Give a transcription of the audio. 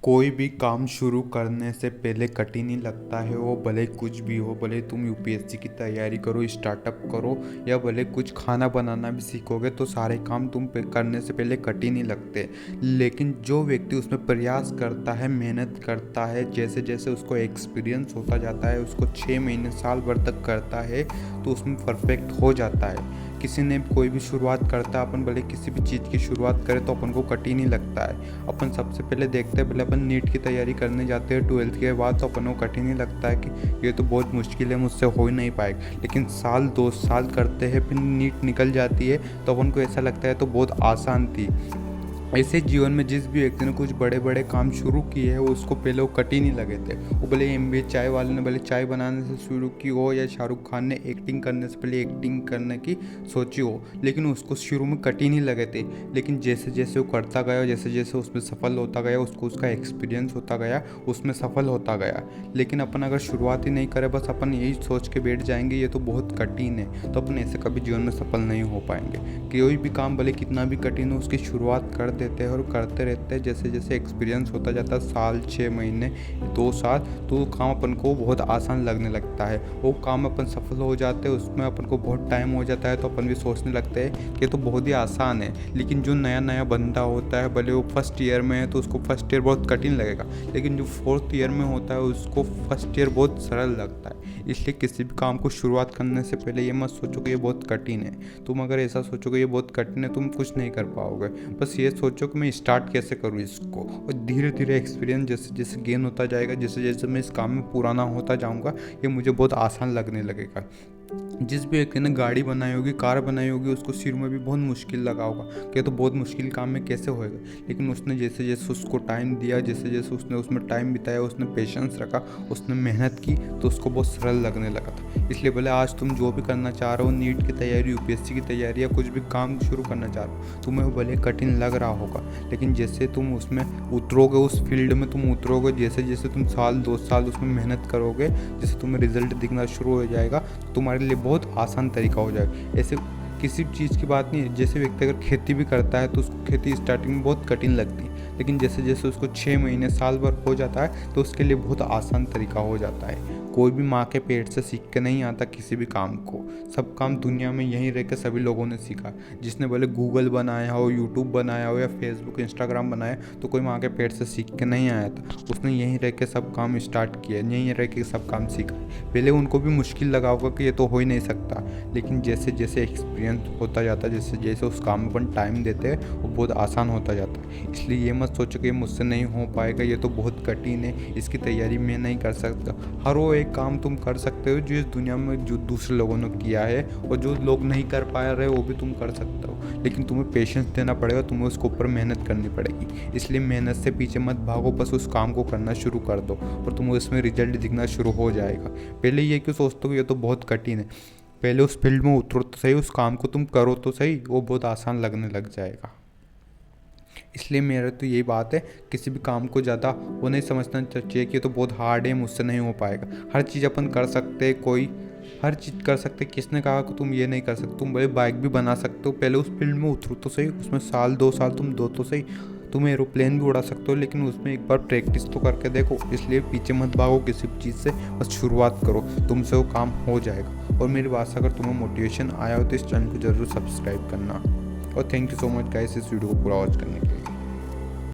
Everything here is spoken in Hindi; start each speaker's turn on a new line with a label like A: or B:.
A: कोई भी काम शुरू करने से पहले कठिन ही लगता है। वो भले कुछ भी हो, भले तुम यूपीएससी की तैयारी करो, स्टार्टअप करो, या भले कुछ खाना बनाना भी सीखोगे, तो सारे काम करने से पहले कठिन ही लगते। लेकिन जो व्यक्ति उसमें प्रयास करता है, मेहनत करता है, जैसे जैसे उसको एक्सपीरियंस होता जाता है, उसको 6 महीने साल भर तक करता है, तो उसमें परफेक्ट हो जाता है। किसी ने कोई भी शुरुआत करता है, अपन भले किसी भी चीज़ की शुरुआत करें तो अपन को कठिन ही लगता है। अपन सबसे पहले देखते हैं, भले अपन नीट की तैयारी करने जाते हैं 12th के बाद, तो अपन को कठिन ही लगता है कि ये तो बहुत मुश्किल है, मुझसे हो ही नहीं पाएगा। लेकिन साल 2 साल करते हैं, फिर नीट निकल जाती है, तो अपन को ऐसा लगता है तो बहुत आसान थी। ऐसे जीवन में जिस भी व्यक्ति ने कुछ बड़े बड़े काम शुरू किए हैं, उसको पहले वो कठिन ही लगे थे। वो भले एमबीए चाय वाले ने भले चाय बनाने से शुरू की हो, या शाहरुख खान ने एक्टिंग करने से पहले एक्टिंग करने की सोची हो, लेकिन उसको शुरू में कठिन ही लगे थे। लेकिन जैसे जैसे वो करता गया, जैसे जैसे उसमें सफल होता गया, उसको उसका एक्सपीरियंस होता गया, उसमें सफल होता गया। लेकिन अपन अगर शुरुआत ही नहीं करें, बस अपन यही सोच के बैठ जाएंगे ये तो बहुत कठिन है, तो अपन ऐसे कभी जीवन में सफल नहीं हो पाएंगे। कोई भी काम भले कितना भी कठिन हो, उसकी शुरुआत कर देते हैं और करते रहते हैं। जैसे जैसे एक्सपीरियंस होता जाता है, साल 6 महीने 2 साल, तो काम अपन को बहुत आसान लगने लगता है। वो काम अपन सफल हो जाते हैं, उसमें अपन को बहुत टाइम हो जाता है, तो अपन भी सोचने लगते हैं कि तो बहुत ही आसान है। लेकिन जो नया नया बंदा होता है, भले वो फर्स्ट ईयर में है तो उसको फर्स्ट ईयर बहुत कठिन लगेगा, लेकिन जो 4th ईयर में होता है उसको फर्स्ट ईयर बहुत सरल लगता है। इसलिए किसी भी काम को शुरुआत करने से पहले ये मत सोचो कि ये बहुत कठिन है। तुम अगर ऐसा सोचोगे ये बहुत कठिन है, तुम कुछ नहीं कर पाओगे। बस ये सोचो कि मैं स्टार्ट कैसे करूँ इसको, और धीरे धीरे एक्सपीरियंस जैसे जैसे गेन होता जाएगा, जैसे जैसे मैं इस काम में पुराना होता जाऊँगा, ये मुझे बहुत आसान लगने लगेगा। जिस भी व्यक्ति ने गाड़ी बनाई होगी, कार बनाई होगी, उसको शुरू में भी बहुत मुश्किल लगा होगा कि तो बहुत मुश्किल काम में कैसे होएगा। लेकिन उसने जैसे जैसे उसको टाइम दिया, जैसे जैसे उसने उसमें टाइम बिताया, उसने पेशेंस रखा, उसने मेहनत की, तो उसको बहुत सरल लगने लगा था। इसलिए भले आज तुम जो भी करना चाह रहे हो, नीट की तैयारी, यूपीएससी की तैयारी, या कुछ भी काम शुरू करना चाह रहे हो, तुम्हें वो भले कठिन लग रहा होगा, लेकिन जैसे तुम उसमें उतरोगे, उस फील्ड में तुम उतरोगे, जैसे जैसे तुम साल 2 साल उसमें मेहनत करोगे, जैसे तुम्हें रिजल्ट दिखना शुरू हो जाएगा, तो तुम्हारे लिए बहुत आसान तरीका हो जाएगा। ऐसे किसी भी चीज़ की बात नहीं है। जैसे व्यक्ति अगर खेती भी करता है, तो उसको खेती स्टार्टिंग में बहुत कठिन लगती है, लेकिन जैसे जैसे उसको 6 महीने साल भर हो जाता है, तो उसके लिए बहुत आसान तरीका हो जाता है। कोई भी माँ के पेट से सीख के नहीं आता किसी भी काम को। सब काम दुनिया में यहीं रह के सभी लोगों ने सीखा। जिसने भले गूगल बनाया हो, यूट्यूब बनाया हो, या फेसबुक इंस्टाग्राम बनाया, तो कोई माँ के पेट से सीख के नहीं आया था। उसने यहीं रह के सब काम स्टार्ट किया, यहीं रह के सब काम सीखा। पहले उनको भी मुश्किल लगा होगा कि ये तो हो ही नहीं सकता, लेकिन जैसे जैसे एक्सपीरियंस होता जाता है, जैसे जैसे उस काम में अपन टाइम देते हैं, वो बहुत आसान होता जाता है। इसलिए ये मत सोचो कि मुझसे नहीं हो पाएगा, ये तो बहुत कठिन है, इसकी तैयारी मैं नहीं कर सकता। हर वो एक काम तुम कर सकते हो जो इस दुनिया में जो दूसरे लोगों ने किया है, और जो लोग नहीं कर पा रहे वो भी तुम कर सकते हो। लेकिन तुम्हें पेशेंस देना पड़ेगा, तुम्हें उसके ऊपर मेहनत करनी पड़ेगी। इसलिए मेहनत से पीछे मत भागो, बस उस काम को करना शुरू कर दो और तुम्हें उसमें रिजल्ट दिखना शुरू हो जाएगा। पहले ये क्यों सोचते हो ये तो बहुत कठिन है, पहले उस फील्ड में उतरो तो सही, उस काम को तुम करो तो सही, वो बहुत आसान लगने लग जाएगा। इसलिए मेरा तो यही बात है, किसी भी काम को ज़्यादा वो नहीं समझना चाहिए कि ये तो बहुत हार्ड है, मुझसे नहीं हो पाएगा। हर चीज़ अपन कर सकते हैं, कोई हर चीज़ कर सकते। किसने कहा कि तुम ये नहीं कर सकते? तुम भाई बाइक भी बना सकते हो, पहले उस फील्ड में उतरो तो सही, उसमें साल 2 साल तुम दो तो सही। तुम एरोप्लेन भी उड़ा सकते हो, लेकिन उसमें एक बार प्रैक्टिस तो करके देखो। इसलिए पीछे मत भागो किसी भी चीज़ से, बस शुरुआत करो, तुमसे वो काम हो जाएगा। और मेरी बात से अगर तुम्हें मोटिवेशन आया हो तो इस चैनल को ज़रूर सब्सक्राइब करना। और thank you so much guys इस वीडियो को पूरा वॉच करने के लिए।